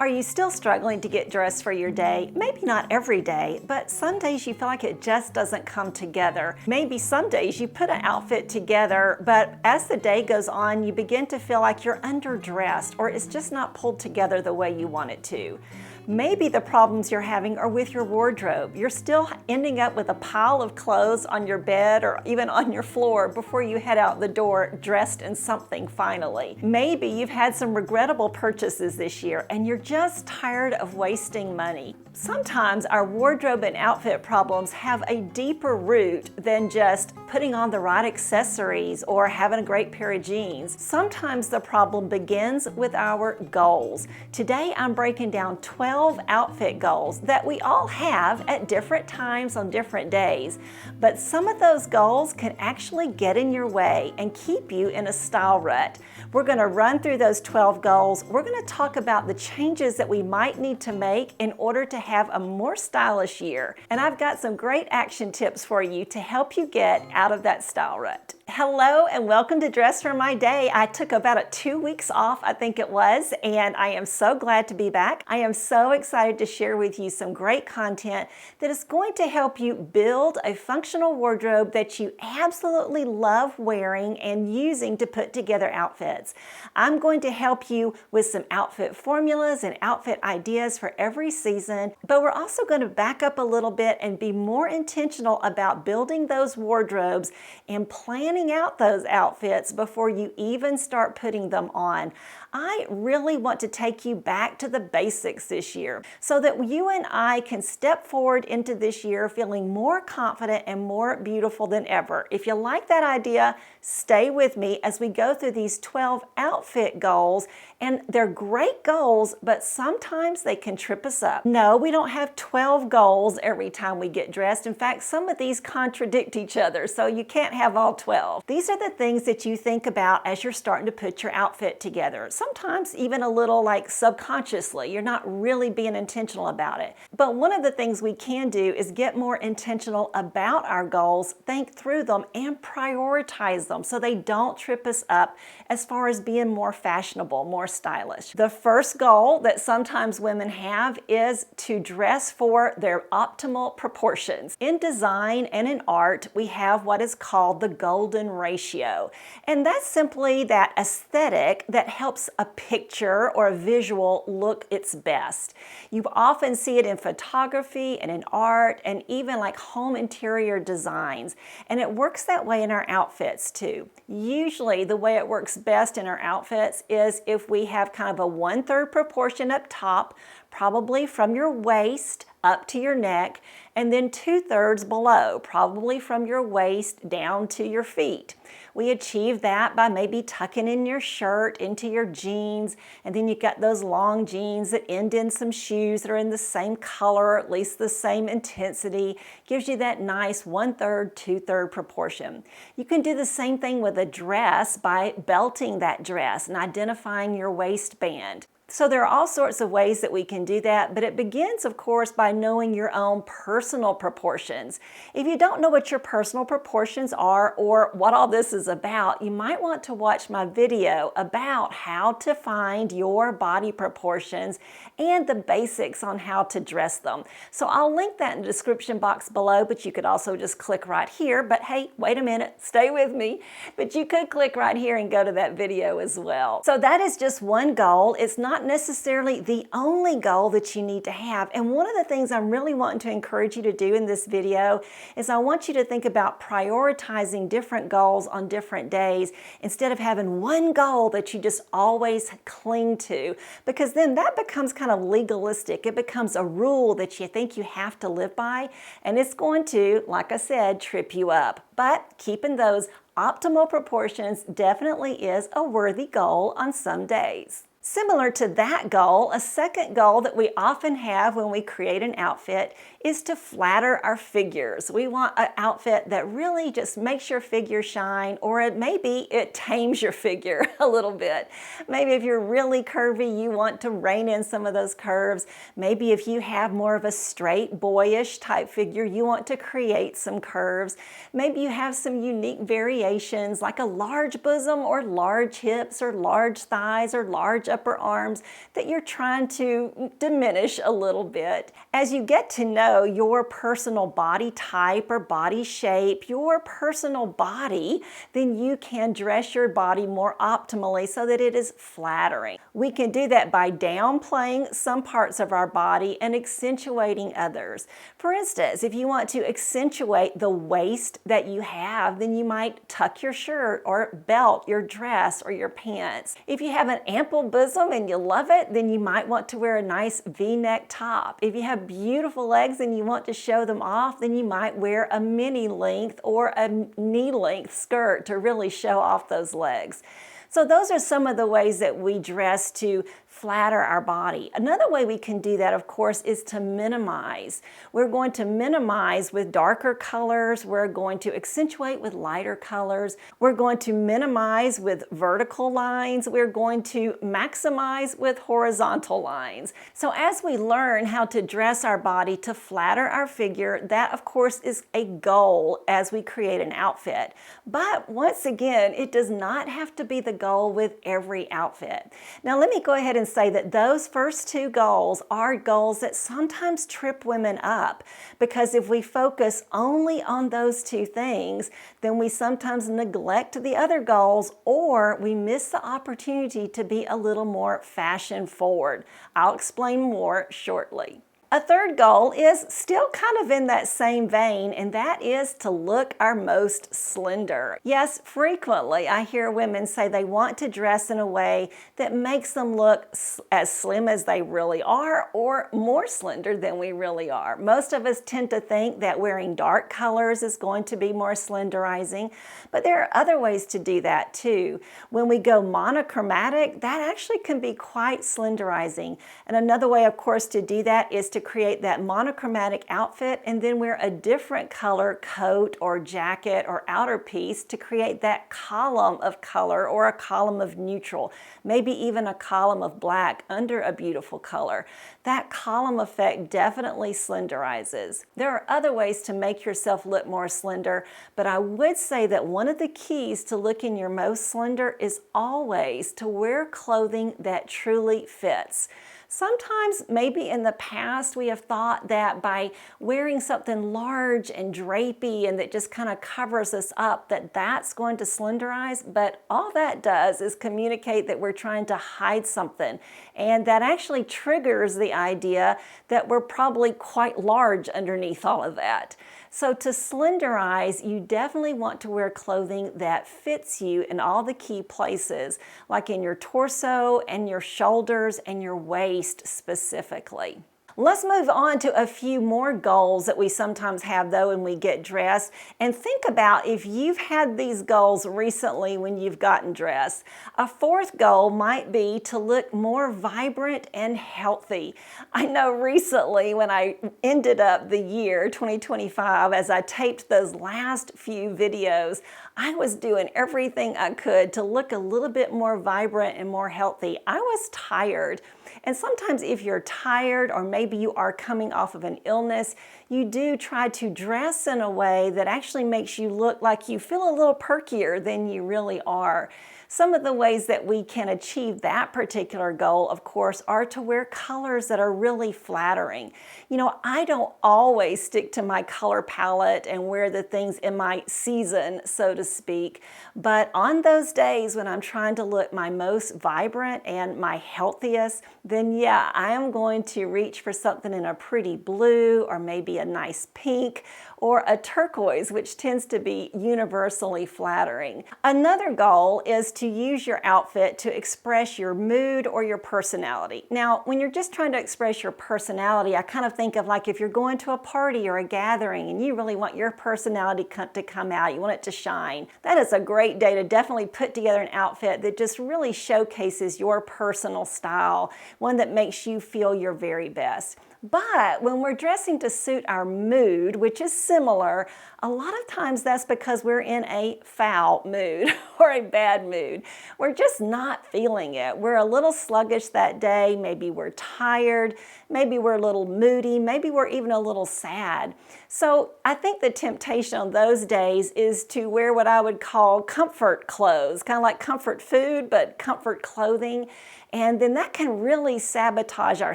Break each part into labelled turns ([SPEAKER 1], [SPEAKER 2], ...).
[SPEAKER 1] Are you still struggling to get dressed for your day? Maybe not every day, but some days you feel like it just doesn't come together. Maybe some days you put an outfit together, but as the day goes on, you begin to feel like you're underdressed or it's just not pulled together the way you want it to. Maybe the problems you're having are with your wardrobe. You're still ending up with a pile of clothes on your bed or even on your floor before you head out the door dressed in something finally. Maybe you've had some regrettable purchases this year and you're just tired of wasting money. Sometimes our wardrobe and outfit problems have a deeper root than just putting on the right accessories or having a great pair of jeans. Sometimes the problem begins with our goals. Today I'm breaking down 12 outfit goals that we all have at different times on different days, but some of those goals can actually get in your way and keep you in a style rut. We're going to run through those 12 goals. We're going to talk about the changes that we might need to make in order to have a more stylish year. And I've got some great action tips for you to help you get out of that style rut. Hello and welcome to Dress for My Day. I took about 2 weeks off, I think it was, and I am so glad to be back. I am so excited to share with you some great content that is going to help you build a functional wardrobe that you absolutely love wearing and using to put together outfits. I'm going to help you with some outfit formulas and outfit ideas for every season, but we're also going to back up a little bit and be more intentional about building those wardrobes and planning out those outfits before you even start putting them on. I really want to take you back to the basics this year so that you and I can step forward into this year feeling more confident and more beautiful than ever. If you like that idea, stay with me as we go through these 12 outfit goals. And they're great goals, but sometimes they can trip us up. No, we don't have 12 goals every time we get dressed. In fact, some of these contradict each other, so you can't have all 12. These are the things that you think about as you're starting to put your outfit together. Sometimes even a little like subconsciously. You're not really being intentional about it. But one of the things we can do is get more intentional about our goals, think through them, and prioritize them so they don't trip us up as far as being more fashionable, more stylish. The first goal that sometimes women have is to dress for their optimal proportions. In design and in art, we have what is called the golden ratio. And that's simply that aesthetic that helps a picture or a visual look its best. You often see it in photography and in art and even like home interior designs. And it works that way in our outfits too. Usually the way it works best in our outfits is if we have kind of a 1/3 proportion up top, probably from your waist up to your neck, and then 2/3 below, probably from your waist down to your feet. We achieve that by maybe tucking in your shirt into your jeans, and then you've got those long jeans that end in some shoes that are in the same color, or at least the same intensity. Gives you that nice 1/3, 2/3 proportion. You can do the same thing with a dress by belting that dress and identifying your waistband. So there are all sorts of ways that we can do that, but it begins, of course, by knowing your own personal proportions. If you don't know what your personal proportions are or what all this is about, you might want to watch my video about how to find your body proportions and the basics on how to dress them. So I'll link that in the description box below, but you could also just click right here. But hey, wait a minute, stay with me. But you could click right here and go to that video as well. So that is just one goal. It's not necessarily the only goal that you need to have. And one of the things I'm really wanting to encourage you to do in this video is I want you to think about prioritizing different goals on different days instead of having one goal that you just always cling to, because then that becomes kind of legalistic. It becomes a rule that you think you have to live by, and it's going to, like I said, trip you up. But keeping those optimal proportions definitely is a worthy goal on some days. Similar to that goal, a second goal that we often have when we create an outfit is to flatter our figures. We want an outfit that really just makes your figure shine, or maybe it tames your figure a little bit. Maybe if you're really curvy, you want to rein in some of those curves. Maybe if you have more of a straight, boyish type figure, you want to create some curves. Maybe you have some unique variations like a large bosom or large hips or large thighs or large upper arms that you're trying to diminish a little bit. As you get to know your personal body type or body shape, your personal body, then you can dress your body more optimally so that it is flattering. We can do that by downplaying some parts of our body and accentuating others. For instance, if you want to accentuate the waist that you have, then you might tuck your shirt or belt your dress or your pants. If you have an ample bosom and you love it, then you might want to wear a nice V-neck top. If you have beautiful legs and you want to show them off, then you might wear a mini length or a knee length skirt to really show off those legs. So those are some of the ways that we dress to flatter our body. Another way we can do that, of course, is to minimize. We're going to minimize with darker colors. We're going to accentuate with lighter colors. We're going to minimize with vertical lines. We're going to maximize with horizontal lines. So as we learn how to dress our body to flatter our figure, that, of course, is a goal as we create an outfit. But once again, it does not have to be the goal with every outfit. Now, let me go ahead and say that those first two goals are goals that sometimes trip women up, because if we focus only on those two things, then we sometimes neglect the other goals, or we miss the opportunity to be a little more fashion forward. I'll explain more shortly. A third goal is still kind of in that same vein, and that is to look our most slender. Yes, frequently I hear women say they want to dress in a way that makes them look as slim as they really are, or more slender than we really are. Most of us tend to think that wearing dark colors is going to be more slenderizing, but there are other ways to do that too. When we go monochromatic, that actually can be quite slenderizing. And another way, of course, to do that is to create that monochromatic outfit and then wear a different color coat or jacket or outer piece to create that column of color or a column of neutral, maybe even a column of black under a beautiful color. That column effect definitely slenderizes. There are other ways to make yourself look more slender, but I would say that one of the keys to looking your most slender is always to wear clothing that truly fits. Sometimes, maybe in the past, we have thought that by wearing something large and drapey and that just kind of covers us up, that that's going to slenderize, but all that does is communicate that we're trying to hide something, and that actually triggers the idea that we're probably quite large underneath all of that. So to slenderize, you definitely want to wear clothing that fits you in all the key places, like in your torso and your shoulders and your waist specifically. Let's move on to a few more goals that we sometimes have though when we get dressed, and think about if you've had these goals recently when you've gotten dressed. A fourth goal might be to look more vibrant and healthy. I know recently when I ended up the year 2025, as I taped those last few videos, I was doing everything I could to look a little bit more vibrant and more healthy. I was tired. And sometimes if you're tired or maybe you are coming off of an illness, you do try to dress in a way that actually makes you look like you feel a little perkier than you really are. Some of the ways that we can achieve that particular goal, of course, are to wear colors that are really flattering. You know, I don't always stick to my color palette and wear the things in my season, so to speak, but on those days when I'm trying to look my most vibrant and my healthiest, then yeah, I am going to reach for something in a pretty blue or maybe a nice pink or a turquoise, which tends to be universally flattering. Another goal is to use your outfit to express your mood or your personality. Now, when you're just trying to express your personality, I kind of think of like if you're going to a party or a gathering and you really want your personality to come out, you want it to shine. That is a great day to definitely put together an outfit that just really showcases your personal style, one that makes you feel your very best. But when we're dressing to suit our mood, which is similar, a lot of times that's because we're in a foul mood or a bad mood. We're just not feeling it. We're a little sluggish that day. Maybe we're tired. Maybe we're a little moody. Maybe we're even a little sad. So I think the temptation on those days is to wear what I would call comfort clothes, kind of like comfort food, but comfort clothing. And then that can really sabotage our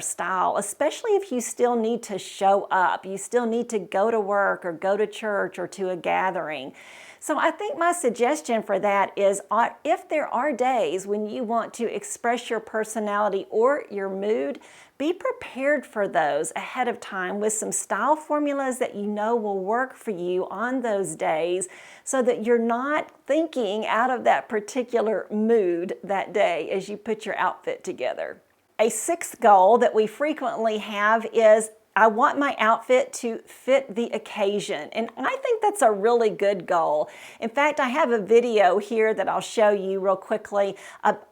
[SPEAKER 1] style, especially if you still need to show up. You still need to go to work or go to church or to a gathering. So I think my suggestion for that is if there are days when you want to express your personality or your mood, be prepared for those ahead of time with some style formulas that you know will work for you on those days so that you're not thinking out of that particular mood that day as you put your outfit together. A sixth goal that we frequently have is I want my outfit to fit the occasion, and I think that's a really good goal. In fact, I have a video here that I'll show you real quickly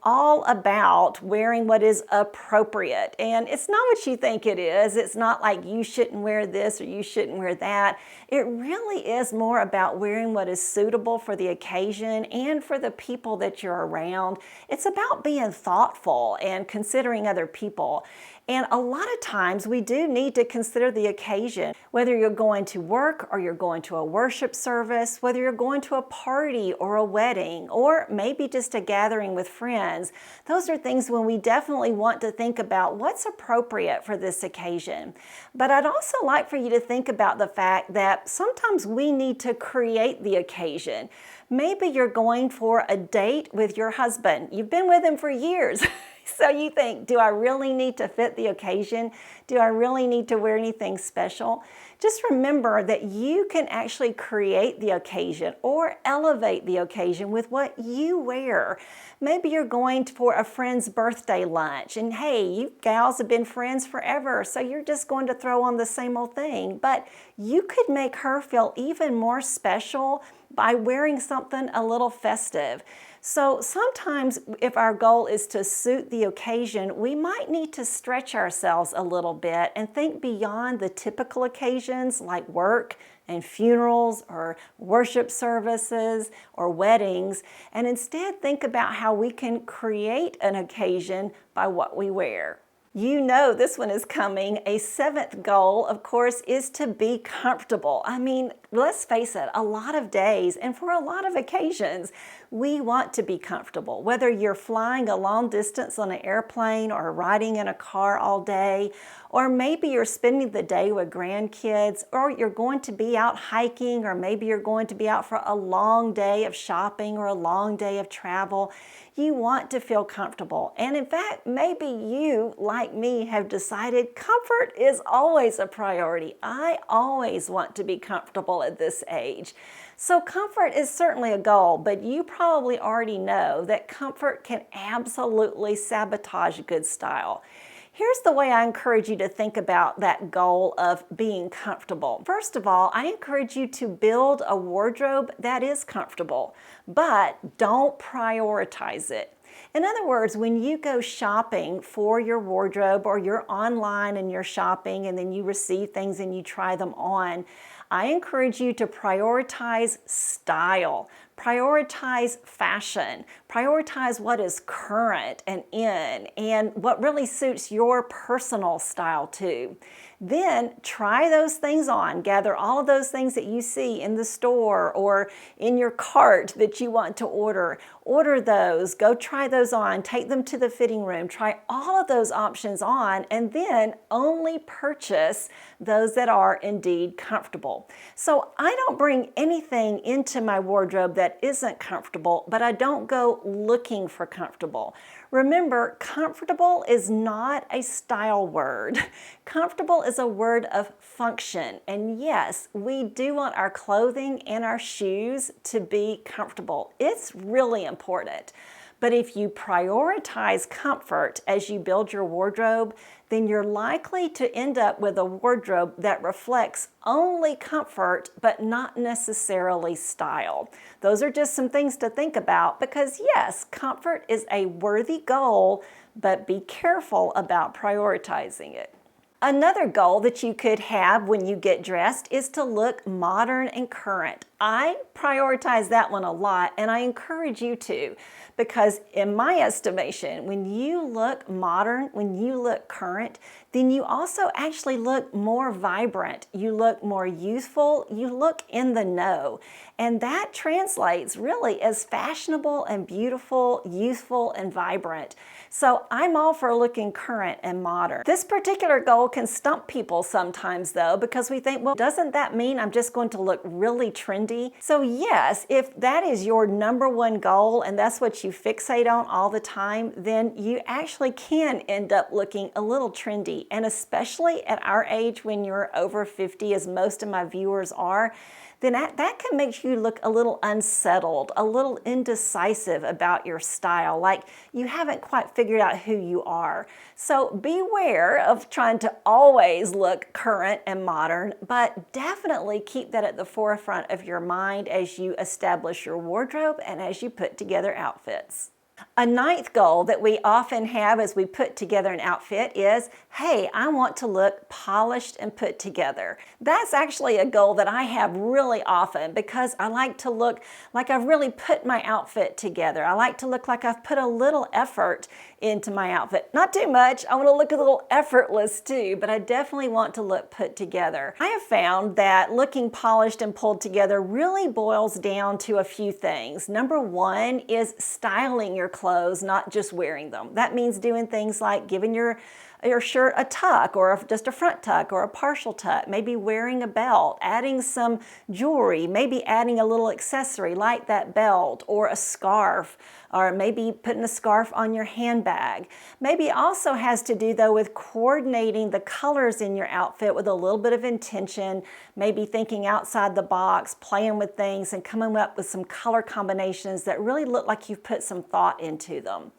[SPEAKER 1] all about wearing what is appropriate. And it's not what you think it is. It's not like you shouldn't wear this or you shouldn't wear that. It really is more about wearing what is suitable for the occasion and for the people that you're around. It's about being thoughtful and considering other people. And a lot of times we do need to consider the occasion, whether you're going to work or you're going to a worship service, whether you're going to a party or a wedding, or maybe just a gathering with friends. Those are things when we definitely want to think about what's appropriate for this occasion. But I'd also like for you to think about the fact that sometimes we need to create the occasion. Maybe you're going for a date with your husband. You've been with him for years. So you think, do I really need to fit the occasion? Do I really need to wear anything special? Just remember that you can actually create the occasion or elevate the occasion with what you wear. Maybe you're going for a friend's birthday lunch, and hey, you gals have been friends forever, so you're just going to throw on the same old thing. But you could make her feel even more special by wearing something a little festive. So sometimes if our goal is to suit the occasion, we might need to stretch ourselves a little bit and think beyond the typical occasions like work and funerals or worship services or weddings, and instead think about how we can create an occasion by what we wear. You know this one is coming. A seventh goal, of course, is to be comfortable. I mean, let's face it, a lot of days and for a lot of occasions, we want to be comfortable. Whether you're flying a long distance on an airplane or riding in a car all day, or maybe you're spending the day with grandkids, or you're going to be out hiking, or maybe you're going to be out for a long day of shopping or a long day of travel. You want to feel comfortable. And in fact, maybe you, like me, have decided comfort is always a priority. I always want to be comfortable at this age. So comfort is certainly a goal, but you probably already know that comfort can absolutely sabotage good style. Here's the way I encourage you to think about that goal of being comfortable. First of all, I encourage you to build a wardrobe that is comfortable, but don't prioritize it. In other words, when you go shopping for your wardrobe or you're online and you're shopping and then you receive things and you try them on, I encourage you to prioritize style, prioritize fashion, prioritize what is current and in and what really suits your personal style too. Then try those things on, gather all of those things that you see in the store or in your cart that you want to order. Order those, go try those on, take them to the fitting room, try all of those options on, and then only purchase those that are indeed comfortable. So I don't bring anything into my wardrobe that isn't comfortable, but I don't go looking for comfortable. Remember, comfortable is not a style word. Comfortable is a word of function. And yes, we do want our clothing and our shoes to be comfortable. It's really important. But if you prioritize comfort as you build your wardrobe, then you're likely to end up with a wardrobe that reflects only comfort, but not necessarily style. Those are just some things to think about because yes, comfort is a worthy goal, but be careful about prioritizing it. Another goal that you could have when you get dressed is to look modern and current. I prioritize that one a lot, and I encourage you to, because in my estimation, when you look modern, when you look current, then you also actually look more vibrant, you look more youthful, you look in the know. And that translates really as fashionable and beautiful, youthful and vibrant. So I'm all for looking current and modern. This particular goal can stump people sometimes though, because we think, well, doesn't that mean I'm just going to look really trendy? So yes, if that is your number one goal and that's what you fixate on all the time, then you actually can end up looking a little trendy. And especially at our age, when you're over 50, as most of my viewers are, then that can make you look a little unsettled, a little indecisive about your style, like you haven't quite figured out who you are. So beware of trying to always look current and modern, but definitely keep that at the forefront of your mind as you establish your wardrobe and as you put together outfits. A ninth goal that we often have as we put together an outfit is, hey, I want to look polished and put together. That's actually a goal that I have really often because I like to look like I've really put my outfit together. I like to look like I've put a little effort into my outfit. Not too much. I want to look a little effortless too, but I definitely want to look put together. I have found that looking polished and pulled together really boils down to a few things. Number one is styling your clothes, not just wearing them. That means doing things like giving your shirt a tuck or just a front tuck or a partial tuck, maybe wearing a belt, adding some jewelry, maybe adding a little accessory like that belt or a scarf, or maybe putting a scarf on your handbag. Maybe it also has to do though with coordinating the colors in your outfit with a little bit of intention, maybe thinking outside the box, playing with things and coming up with some color combinations that really look like you've put some thought into them.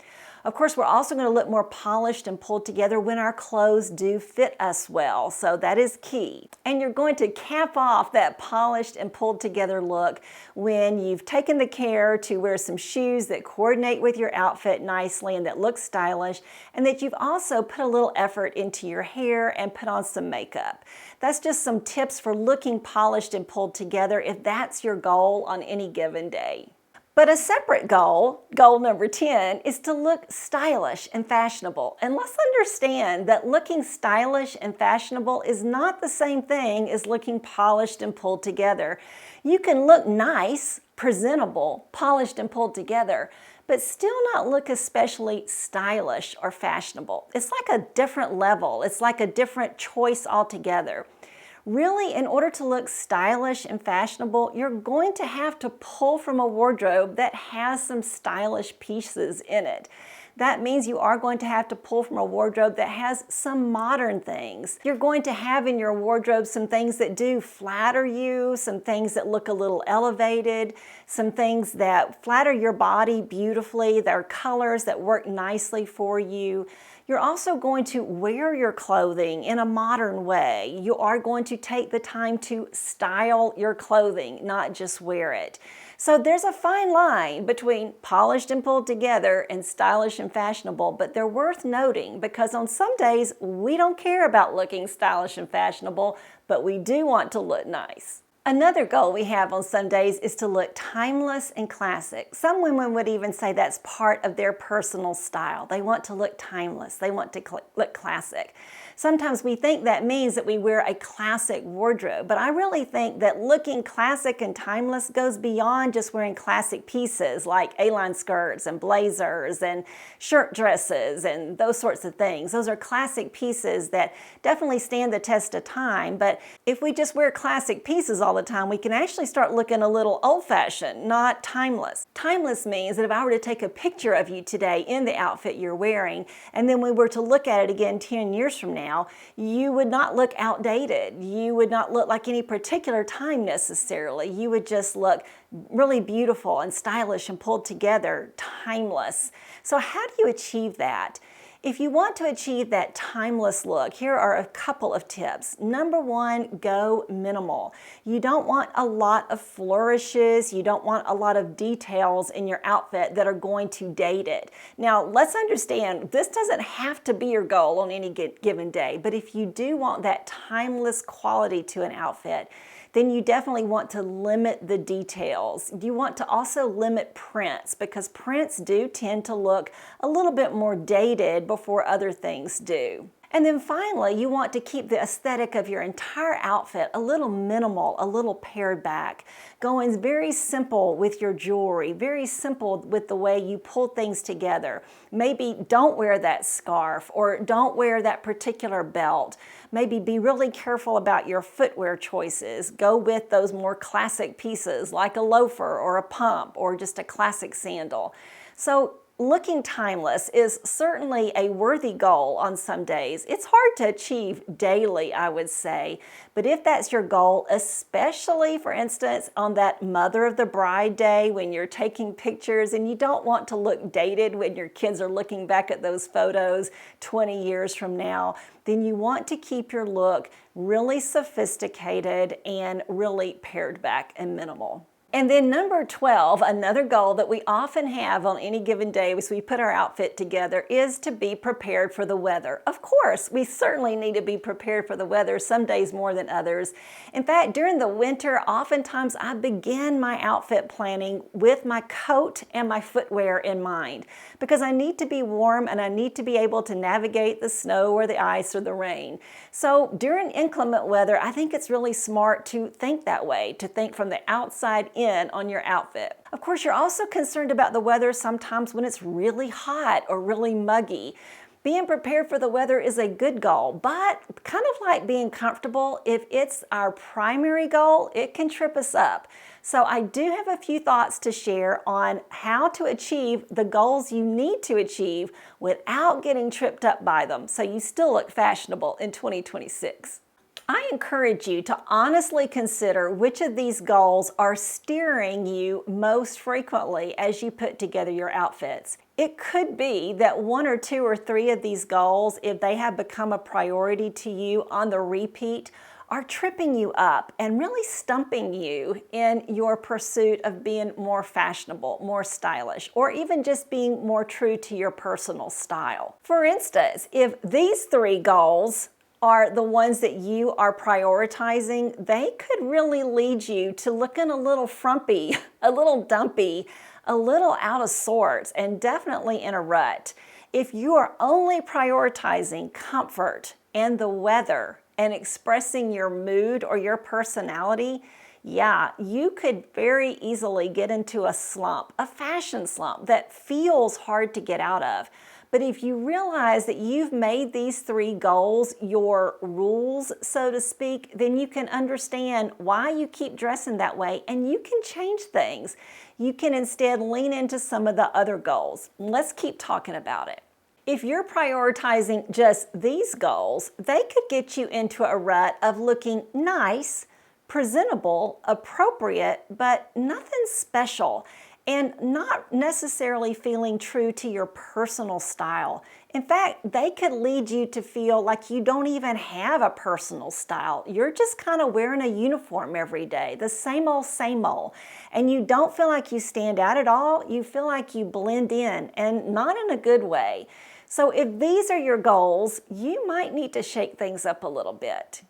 [SPEAKER 1] Of course, we're also going to look more polished and pulled together when our clothes do fit us well, so that is key. And you're going to cap off that polished and pulled together look when you've taken the care to wear some shoes that coordinate with your outfit nicely and that look stylish, and that you've also put a little effort into your hair and put on some makeup. That's just some tips for looking polished and pulled together if that's your goal on any given day. But a separate goal number 10, is to look stylish and fashionable. And let's understand that looking stylish and fashionable is not the same thing as looking polished and pulled together. You can look nice, presentable, polished and pulled together, but still not look especially stylish or fashionable. It's like a different level. It's like a different choice altogether. Really, in order to look stylish and fashionable, you're going to have to pull from a wardrobe that has some stylish pieces in it. That means you are going to have to pull from a wardrobe that has some modern things. You're going to have in your wardrobe some things that do flatter you, some things that look a little elevated, some things that flatter your body beautifully, that are colors that work nicely for you. You're also going to wear your clothing in a modern way. You are going to take the time to style your clothing, not just wear it. So there's a fine line between polished and pulled together and stylish and fashionable, but they're worth noting because on some days we don't care about looking stylish and fashionable, but we do want to look nice. Another goal we have on some days is to look timeless and classic. Some women would even say that's part of their personal style. They want to look timeless. They want to look classic. Sometimes we think that means that we wear a classic wardrobe, but I really think that looking classic and timeless goes beyond just wearing classic pieces like A-line skirts and blazers and shirt dresses and those sorts of things. Those are classic pieces that definitely stand the test of time, but if we just wear classic pieces all the time, we can actually start looking a little old-fashioned, not timeless. Timeless means that if I were to take a picture of you today in the outfit you're wearing, and then we were to look at it again 10 years from now, you would not look outdated. You would not look like any particular time necessarily. You would just look really beautiful and stylish and pulled together, timeless. So how do you achieve that? If you want to achieve that timeless look, here are a couple of tips. Number one, go minimal. You don't want a lot of flourishes. You don't want a lot of details in your outfit that are going to date it. Now, let's understand, this doesn't have to be your goal on any given day, but if you do want that timeless quality to an outfit, then you definitely want to limit the details. You want to also limit prints because prints do tend to look a little bit more dated before other things do. And then finally, you want to keep the aesthetic of your entire outfit a little minimal, a little pared back, going very simple with your jewelry, very simple with the way you pull things together. Maybe don't wear that scarf or don't wear that particular belt. Maybe be really careful about your footwear choices. Go with those more classic pieces like a loafer or a pump or just a classic sandal. So looking timeless is certainly a worthy goal on some days. It's hard to achieve daily, I would say, but if that's your goal, especially for instance on that mother of the bride day when you're taking pictures and you don't want to look dated when your kids are looking back at those photos 20 years from now, then you want to keep your look really sophisticated and really pared back and minimal. And then number 12, another goal that we often have on any given day as we put our outfit together is to be prepared for the weather. Of course, we certainly need to be prepared for the weather, some days more than others. In fact, during the winter, oftentimes I begin my outfit planning with my coat and my footwear in mind because I need to be warm and I need to be able to navigate the snow or the ice or the rain. So during inclement weather, I think it's really smart to think that way, to think from the outside in on your outfit. Of course, you're also concerned about the weather sometimes when it's really hot or really muggy. Being prepared for the weather is a good goal, but kind of like being comfortable, if it's our primary goal, it can trip us up. So I do have a few thoughts to share on how to achieve the goals you need to achieve without getting tripped up by them, so you still look fashionable in 2026. I encourage you to honestly consider which of these goals are steering you most frequently as you put together your outfits. It could be that one or two or three of these goals, if they have become a priority to you on the repeat, are tripping you up and really stumping you in your pursuit of being more fashionable, more stylish, or even just being more true to your personal style. For instance, if these three goals are the ones that you are prioritizing, they could really lead you to looking a little frumpy, a little dumpy, a little out of sorts, and definitely in a rut. If you are only prioritizing comfort and the weather and expressing your mood or your personality, yeah, you could very easily get into a slump, a fashion slump that feels hard to get out of. But if you realize that you've made these three goals your rules, so to speak, then you can understand why you keep dressing that way and you can change things. You can instead lean into some of the other goals. Let's keep talking about it. If you're prioritizing just these goals, they could get you into a rut of looking nice, presentable, appropriate, but nothing special, and not necessarily feeling true to your personal style. In fact, they could lead you to feel like you don't even have a personal style. You're just kind of wearing a uniform every day, the same old, and you don't feel like you stand out at all. You feel like you blend in, and not in a good way. So if these are your goals, you might need to shake things up a little bit.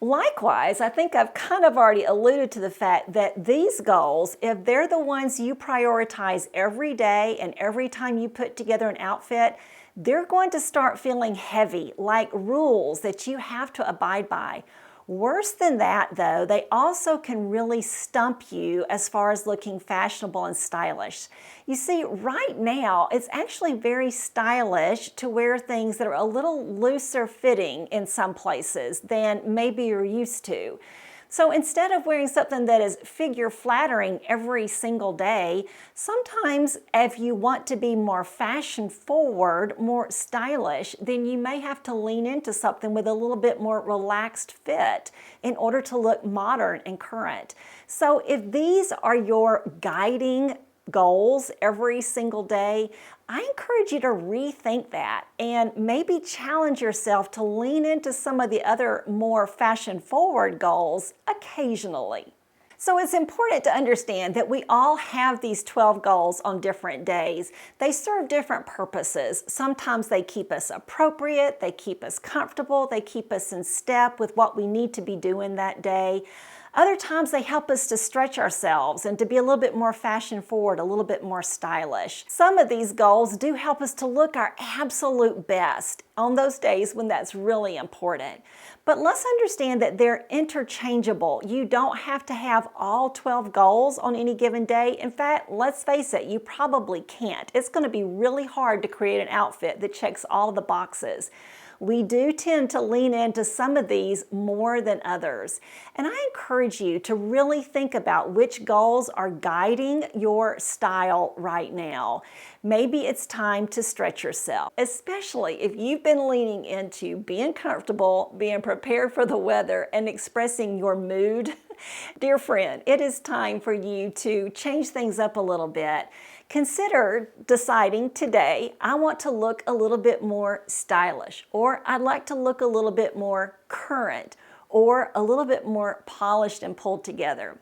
[SPEAKER 1] Likewise, I think I've kind of already alluded to the fact that these goals, if they're the ones you prioritize every day and every time you put together an outfit, they're going to start feeling heavy, like rules that you have to abide by. Worse than that, though, they also can really stump you as far as looking fashionable and stylish. You see, right now, it's actually very stylish to wear things that are a little looser fitting in some places than maybe you're used to. So instead of wearing something that is figure flattering every single day, sometimes if you want to be more fashion forward, more stylish, then you may have to lean into something with a little bit more relaxed fit in order to look modern and current. So if these are your guiding goals every single day, I encourage you to rethink that and maybe challenge yourself to lean into some of the other more fashion-forward goals occasionally. So it's important to understand that we all have these 12 goals on different days. They serve different purposes. Sometimes they keep us appropriate, they keep us comfortable, they keep us in step with what we need to be doing that day. Other times they help us to stretch ourselves and to be a little bit more fashion forward, a little bit more stylish. Some of these goals do help us to look our absolute best on those days when that's really important. But let's understand that they're interchangeable. You don't have to have all 12 goals on any given day. In fact, let's face it, you probably can't. It's going to be really hard to create an outfit that checks all the boxes. We do tend to lean into some of these more than others. And I encourage you to really think about which goals are guiding your style right now. Maybe it's time to stretch yourself, especially if you've been leaning into being comfortable, being prepared for the weather, and expressing your mood. Dear friend, it is time for you to change things up a little bit. Consider deciding today, I want to look a little bit more stylish, or I'd like to look a little bit more current, or a little bit more polished and pulled together.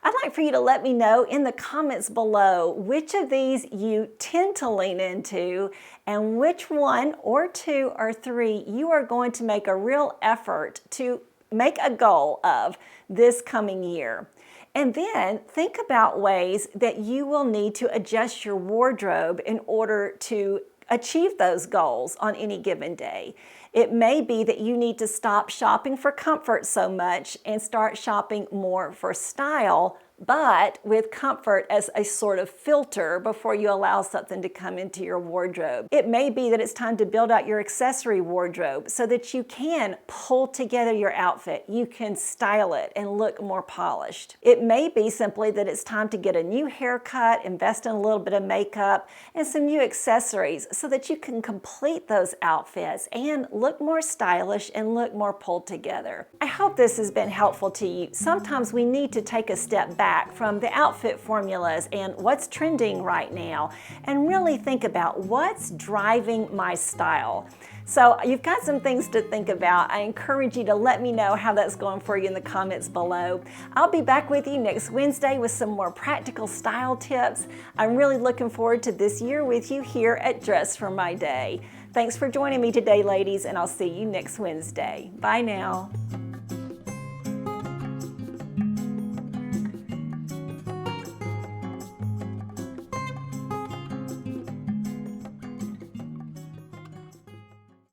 [SPEAKER 1] I'd like for you to let me know in the comments below which of these you tend to lean into and which one or two or three you are going to make a real effort to make a goal of this coming year. And then think about ways that you will need to adjust your wardrobe in order to achieve those goals on any given day. It may be that you need to stop shopping for comfort so much and start shopping more for style, but with comfort as a sort of filter before you allow something to come into your wardrobe. It may be that it's time to build out your accessory wardrobe so that you can pull together your outfit, you can style it and look more polished. It may be simply that it's time to get a new haircut, invest in a little bit of makeup and some new accessories so that you can complete those outfits and look more stylish and look more pulled together. I hope this has been helpful to you. Sometimes we need to take a step back from the outfit formulas and what's trending right now and really think about what's driving my style. So you've got some things to think about. I encourage you to let me know how that's going for you in the comments below. I'll be back with you next Wednesday with some more practical style tips. I'm really looking forward to this year with you here at Dress for My Day. Thanks for joining me today, ladies, and I'll see you next Wednesday. Bye now.